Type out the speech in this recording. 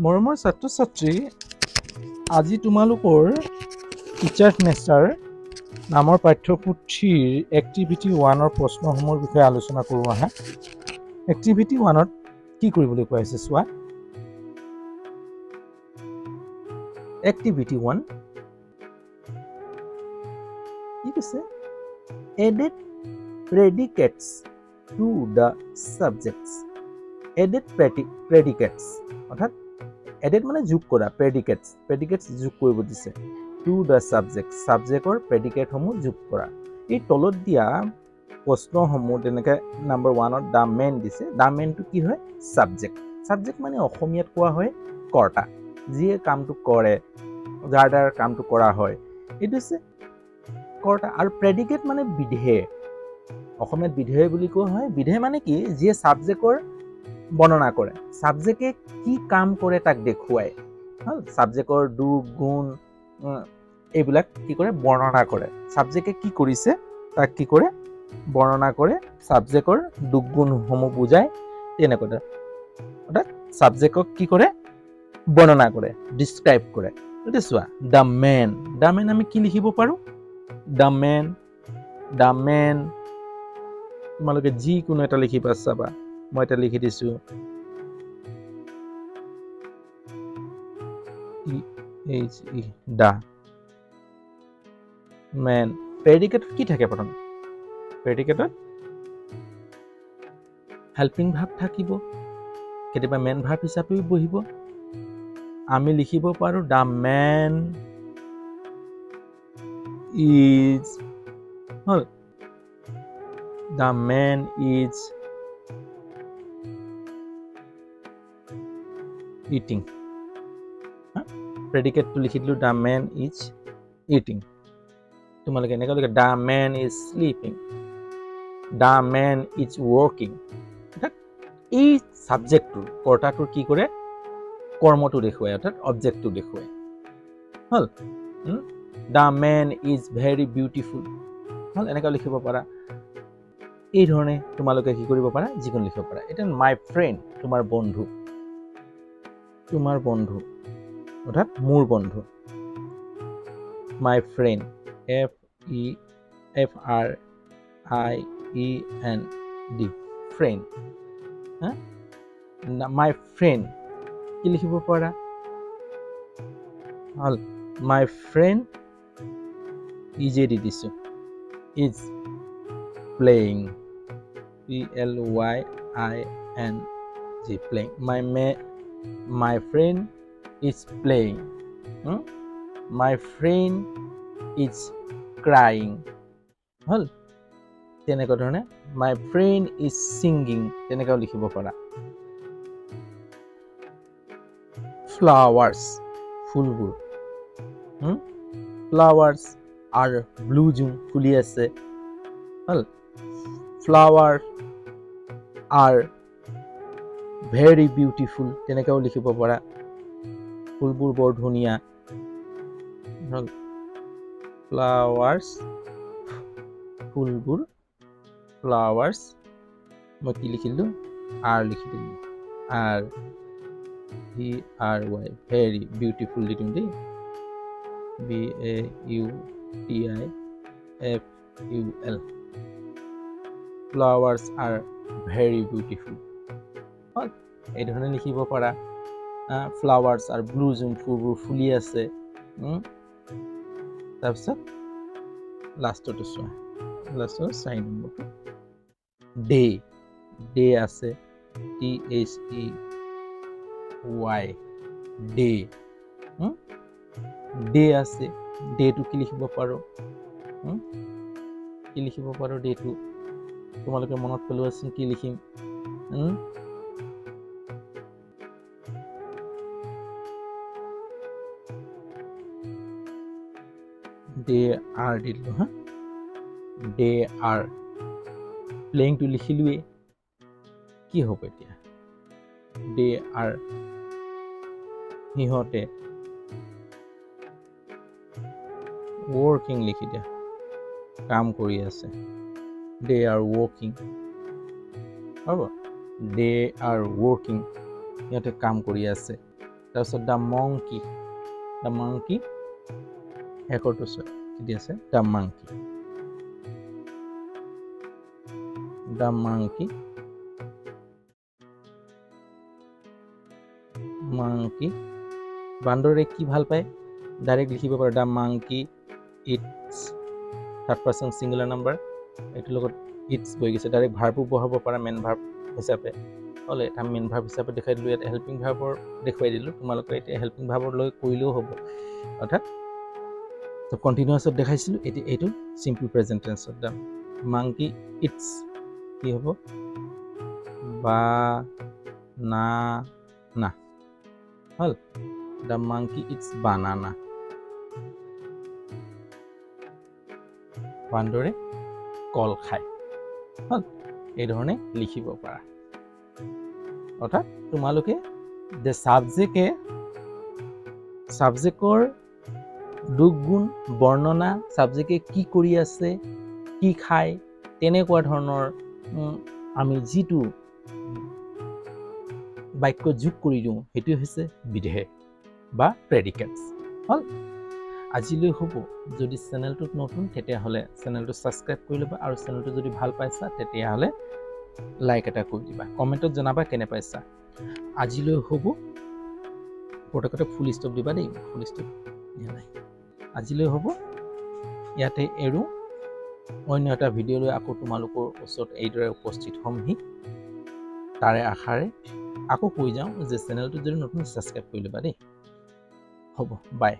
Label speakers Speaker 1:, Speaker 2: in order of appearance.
Speaker 1: মৰমৰ ছাত্ৰ-ছাত্ৰী, আজি তোমালোকৰ টিচাৰ্ছ নেচাৰ নামৰ পাঠ্যপুথিৰ এক্টিভিটি 1ৰ প্ৰশ্নসমূহৰ বিষয়ে আলোচনা কৰোঁ আহা। এক্টিভিটি 1ত কি কৰিবলৈ কোৱা হৈছে চোৱা। এক্টিভিটি 1 কি কৈছে? Added predicates to the subjects. Added predicates অৰ্থাৎ এডেড মানে যোগ কৰা, প্ৰেডিকেটছ যোগ কৰিব দিছে টু দ্য ছাবজেক্টৰ প্ৰেডিকেটসমূহ যোগ কৰা। এই তলত দিয়া প্ৰশ্নসমূহ তেনেকৈ নাম্বাৰ 1ত দ্য মেন দিছে। দ্য মেনটো কি হয়? ছাবজেক্ট মানে অসমীয়াত কোৱা হয় কৰ্তা, যিয়ে কামটো কৰে, যাৰ দ্বাৰা কামটো কৰা হয়, এইটো হৈছে কৰ্তা। আৰু প্ৰেডিকেট মানে বিধেয়, অসমীয়াত বিধেয় বুলি কোৱা হয়। বিধেয় মানে কি? যিয়ে ছাবজেক্টৰ বৰ্ণনা কৰে, ছাবজেক্টে কি কাম কৰে তাক দেখুৱায়। ছাবজেক্টৰ দুখ গুণ এইবিলাক কি কৰে? বৰ্ণনা কৰে। ছাবজেক্টে কি কৰিছে তাক কি কৰে? বৰ্ণনা কৰে। ছাবজেক্টৰ দুখ গুণসমূহ বুজায়, তেনেকুৱা। অৰ্থাৎ ছাবজেক্টক কি কৰে? বৰ্ণনা কৰে, ডিছক্ৰাইব কৰে। এতিয়া চোৱা, দ্য মেন আমি কি লিখিব পাৰোঁ? দ্য মেন তোমালোকে যিকোনো এটা লিখিবা, চাবা মই এটা লিখি দিছোঁ দা মেন। প্ৰেডিকেটত কি থাকে? প্ৰথম প্ৰেডিকেটত হেল্পিং ভাৰ্ব থাকিব, কেতিয়াবা মেন ভাৰ্ব হিচাপেও বহিব। আমি লিখিব পাৰোঁ দ্য মেন ইজ, হ'ল দ্য মেন ইজ ইটিং। প্ৰেডিকেটটো লিখি দিলোঁ দ্য মেন ইজ ইটিং। তোমালোকে এনেকৈ লিখা the man is sleeping, the man is working. এই ছাবজেক্টটোৰ কৰ্তাটোৰ কি কৰে? কৰ্মটো দেখুৱায়, অৰ্থাৎ অবজেক্টটো দেখুৱায়। হ'ল the man is very beautiful. হ'ল এনেকৈ লিখিব পাৰা। এই ধৰণে তোমালোকে কি কৰিব পাৰা? যিকোনো লিখিব পাৰা। এতিয়া মাই ফ্ৰেণ্ড, তোমাৰ বন্ধু অৰ্থাৎ মোৰ বন্ধু। My friend, FRIEND, friend. My friend কি লিখিব পাৰা? হ'ল মাই ফ্ৰেণ্ড ইজে দি দিছোঁ, is playing, PLYING, playing. My friend is playing. My friend is crying. হ'ল তেনেকুৱা ধৰণে। মাই ফ্ৰেণ্ড ইজ ছিংগিং, তেনেকৈও লিখিব পাৰা। ফ্লাৱাৰ্ছ, ফুলবোৰ। ফ্লাৱাৰ্ছ আৰ ব্লুজুম, ফুলি আছে। হ'ল ফ্লাৱাৰ আৰ ভেৰি বিউটিফুল, তেনেকৈও লিখিব পাৰা। ফুলবোৰ বৰ ধুনীয়া। হ'ল ফ্লাৱাৰ্ছ, ফুলবোৰ, ফ্লাৱাৰ্ছ। মই কি লিখিলোঁ? আৰ লিখি দিলোঁ, VRY, ভেৰি বিউটিফুল দি দিওঁ দেই, BAUTIFUL। Flowers R very beautiful. হ'ল এই ধৰণে লিখিব পাৰা। ফ্লাৱাৰ্ছ আৰ ব্লুজুম, ফুলবোৰ ফুলি আছে। তাৰপিছত লাষ্টটো চোৱা, লাষ্টৰ 4 নম্বৰটো ডে আছে, THEY, ডে আছে। ডেটো কি লিখিব পাৰোঁ? ডেটো তোমালোকে মনত পেলোৱাচোন, কি লিখিম? ডে আৰ দিলোঁ। They are. প্লেয়িংটো লিখিলোৱেই, কি হ'ব এতিয়া? ডে আৰ, সিহঁতে ৱৰ্কিং লিখি দিয়া, কাম কৰি আছে। দে আৰ ৱৰ্কিং, হ'ব। দে আৰ ৱৰ্কিং, সিহঁতে কাম কৰি আছে। তাৰপিছত দ্য মাংকি একৰটো চোৱা কি আছে দ্য মাংকি বান্দৰে কি ভাল পায় ডাইৰেক্ট লিখিব পাৰো the monkey it's third person singular number এইটোৰ লগত ইটছ বহি গৈছে ডাইৰেক্ট ভাৰ্বো বহাব পাৰা মেইন ভাৰ্ব হিচাপে হ'লে এটা মেইন ভাৰ্ব হিচাপে দেখাই দিলোঁ ইয়াত হেল্পিং ভাৰ্বৰ দেখুৱাই দিলোঁ তোমালোকে এতিয়া হেল্পিং ভাৰ্বৰ লৈ কৰিলেও হ'ব অৰ্থাৎ কণ্টিনিউৱাছত দেখাইছিলোঁ এতিয়া এইটো চিম্পল প্ৰেজেণ্ট টেন্সত দ্য মাংকি ইটছ কি হ'ব বানানা হ'ল দ্য মাংকি ইটছ বানানা বান্দৰে কল খায় হ'ল এই ধৰণে লিখিব পাৰা অৰ্থাৎ তোমালোকে যে ছাবজেক্টৰ দুখ গুণ বৰ্ণনা ছাবজেক্টে কি কৰি আছে কি খায় তেনেকুৱা ধৰণৰ আমি যিটো বাক্য যোগ কৰি দিওঁ সেইটো হৈছে বিধেয় বা প্ৰেডিকেটছ হ'ল আজিলৈ হ'ব যদি চেনেলটোত নতুন তেতিয়াহ'লে চেনেলটো ছাবস্ক্ৰাইব কৰি ল'বা আৰু চেনেলটো যদি ভাল পাইছা তেতিয়াহ'লে লাইক এটা কৰি দিবা কমেণ্টত জনাবা কেনে পাইছা আজিলৈ হ'ব প্ৰত্যেকতে ফুল ষ্টপ দিবা দেই ফুল ষ্টপ দিয়া নাই আজিলৈ হ'ব ইয়াতে এৰো অন্য এটা ভিডিঅ' লৈ আকৌ তোমালোকৰ ওচৰত এইদৰে উপস্থিত হ'মহি তাৰে আশাৰে আকৌ কৈ যাওঁ যে চেনেলটো যদি নতুন ছাবস্ক্ৰাইব কৰি ল'বা দেই হ'ব বাই